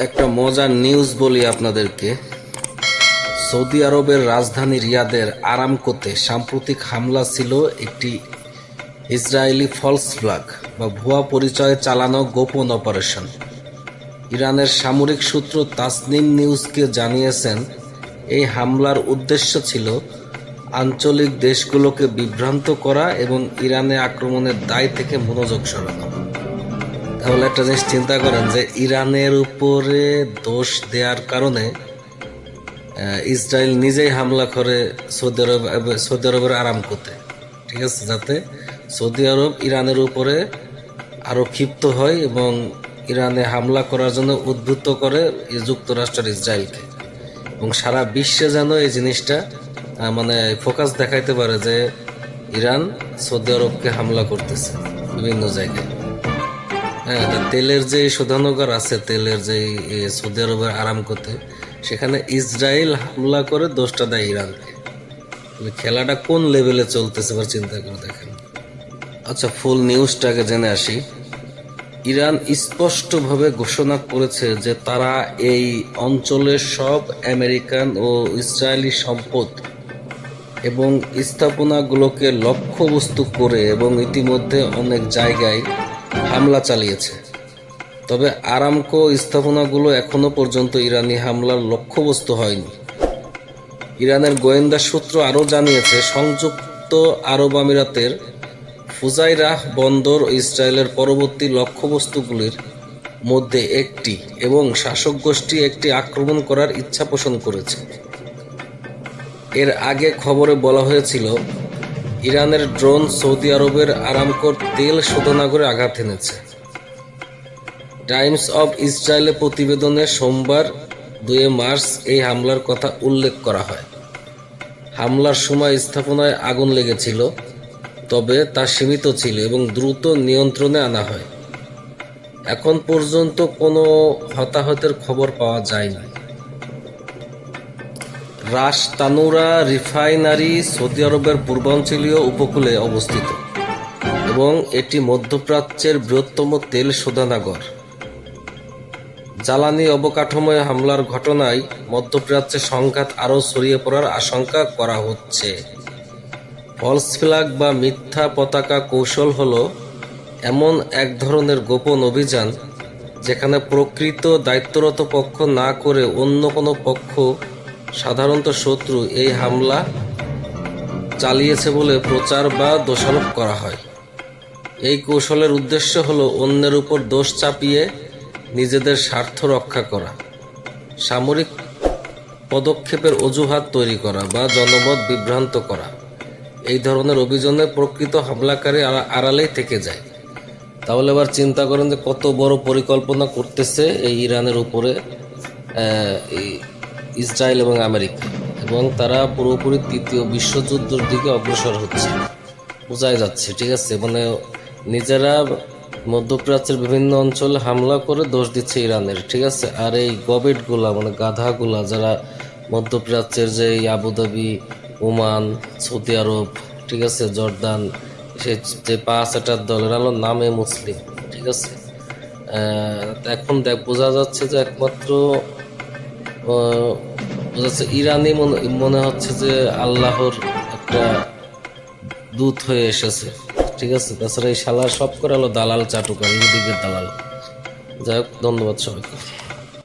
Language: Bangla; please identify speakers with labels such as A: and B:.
A: একটা মজার নিউজ বলি আপনাদেরকে। সৌদি আরবের রাজধানী রিয়াদের আরামকোতে সাম্প্রতিক হামলা ছিল একটি ইসরায়েলি ফলস ফ্ল্যাগ বা ভুয়া পরিচয়ে চালানো গোপন অপারেশন। ইরানের সামরিক সূত্র তাসনিম নিউজকে জানিয়েছেন, এই হামলার উদ্দেশ্য ছিল আঞ্চলিক দেশগুলোকে বিভ্রান্ত করা এবং ইরানে আক্রমণের দায় থেকে মনোযোগ সরানো। তাহলে একটা জিনিস চিন্তা করেন যে ইরানের উপরে দোষ দেওয়ার কারণে ইসরায়েল নিজেই হামলা করে সৌদি আরবের আরামকোতে, ঠিক আছে, যাতে সৌদি আরব ইরানের উপরে আরও ক্ষিপ্ত হয় এবং ইরানে হামলা করার জন্য উদ্বুদ্ধ করে যুক্তরাষ্ট্রের ইসরায়েলকে, এবং সারা বিশ্বে যেন এই জিনিসটা ফোকাস দেখাইতে পারে যে ইরান সৌদি আরবকে হামলা করতেছে বিভিন্ন জায়গায়। হ্যাঁ, তেলের যে শোধনাগার আছে, তেলের যে সৌদি আরবের আরামকোতে, সেখানে ইসরায়েল হামলা করে দোষটা দেয় ইরানকে। খেলাটা কোন লেভেলে চলতেছে এবার চিন্তা করে দেখেন। আচ্ছা, ফুল নিউজটাকে জেনে আসি। ইরান স্পষ্টভাবে ঘোষণা করেছে যে তারা এই অঞ্চলের সব আমেরিকান ও ইসরায়েলি সম্পদ এবং স্থাপনাগুলোকে লক্ষ্যবস্তু করে এবং ইতিমধ্যে অনেক জায়গায় হামলা চালিয়েছে। তবে আরামকো স্থাপনাগুলো এখনো পর্যন্ত ইরানি হামলার লক্ষ্যবস্তু হয়নি। ইরানের গোয়েন্দা সূত্র আরও জানিয়েছে, সংযুক্ত আরব আমিরাতের ফুজাইরাহ বন্দর ইসরায়েলের পরবর্তী লক্ষ্যবস্তুগুলির মধ্যে একটি এবং শাসক গোষ্ঠী একটি আক্রমণ করার ইচ্ছা পোষণ করেছে। এর আগে খবরে বলা হয়েছিল, ইরানের ড্রোন সৌদি আরবের আরামকোর তেল শোধনাগারে আঘাত এনেছে। টাইমস অব ইসরায়েলের প্রতিবেদনে সোমবার 2 মার্চ এই হামলার কথা উল্লেখ করা হয়। হামলার সময় স্থাপনায় আগুন লেগেছিল, তবে তা সীমিত ছিল এবং দ্রুত নিয়ন্ত্রণে আনা হয়। এখন পর্যন্ত কোনো হতাহতের খবর পাওয়া যায়নি। রাস তানুরা রিফাইনারি সৌদি আরবের পূর্বাঞ্চলীয় উপকূলে অবস্থিত এবং এটি মধ্যপ্রাচ্যের বৃহত্তম তেল শোধনাগার। জ্বালানি অবকাঠামোয় হামলার ঘটনায় মধ্যপ্রাচ্যে সংঘাত আরও ছড়িয়ে পড়ার আশঙ্কা করা হচ্ছে। ফলস ফ্ল্যাগ বা মিথ্যা পতাকা কৌশল হল এমন এক ধরনের গোপন অভিযান যেখানে প্রকৃত দায়িত্বরত পক্ষ না করে অন্য কোনো পক্ষ, সাধারণত শত্রু, এই হামলা চালিয়েছে বলে প্রচার বা দোষারোপ করা হয়। এই কৌশলের উদ্দেশ্য হল অন্যের উপর দোষ চাপিয়ে নিজেদের স্বার্থ রক্ষা করা, সামরিক পদক্ষেপের অজুহাত তৈরি করা বা জনমত বিভ্রান্ত করা। এই ধরনের অভিযানে প্রকৃত হামলাকারী আড়ালেই থেকে যায়। তাহলে এবার চিন্তা করেন যে কত বড় পরিকল্পনা করতেছে এই ইরানের উপরে ইসরায়েল এবং আমেরিকা, এবং তারা পুরোপুরি তৃতীয় বিশ্বযুদ্ধের দিকে অগ্রসর হচ্ছে, বোঝাই যাচ্ছে। ঠিক আছে, নিজেরা মধ্যপ্রাচ্যের বিভিন্ন অঞ্চলে হামলা করে দোষ দিচ্ছে ইরানের, ঠিক আছে। আর এই গবেটগুলা গাধাগুলা যারা মধ্যপ্রাচ্যের যে আবুধাবি, ওমান, সৌদি আরব, ঠিক আছে, জর্দান, সে যে 5-8 দলের আলো নামে মুসলিম, ঠিক আছে। এখন বোঝা যাচ্ছে যে একমাত্র ইরানই মনে হচ্ছে যে আল্লাহর একটা দূত হয়ে এসেছে, ঠিক আছে। তাছাড়া এই শালা সব করে দালাল চাটুকার, ইহুদিদের দালাল। যাই হোক, ধন্যবাদ সবাইকে।